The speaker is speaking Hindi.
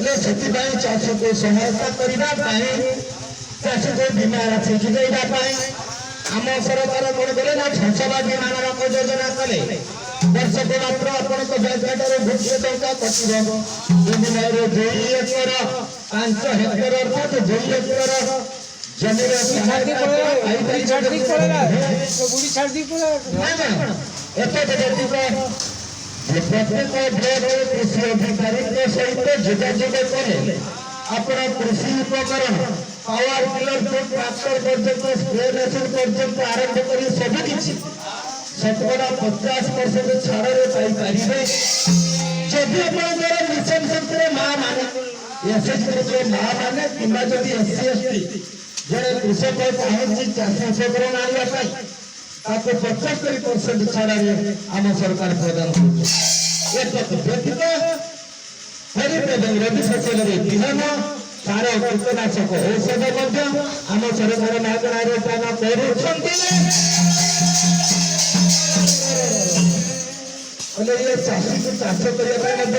चाषी को सहायता करने चाषी को बीमा राशि जोगाई आम सरकार कौन कले ना छछवादी मान योजना कले वर्ष को मात्र आपण बैंक खातार गोटे टंका कटब विनिमय 2 एकर 5 हेक्टर अर्थात 2 एकर जमीन प्रत्येक ब्लॉक कृषि अधिकारी सहित जोगाजोग करे आपण कृषि उपकरण पावर टिलर ट्रैक्टर पर्यंत स्प्रे मेशिन पर्यंत आरंभ कर सबकि 50% छाड़ पारे जदि आप मिशन शक्ति माँ माने एसएचजी माँ माने कि एससी एसटी जड़े कृषक चाहे चाषी उपकरण आने 75% छाड़ आम सरकार प्रदान कर रबी फसल विहन सार कीटनाशक औषध आम सरकार मागणारे दान कर चाषी को चाष करने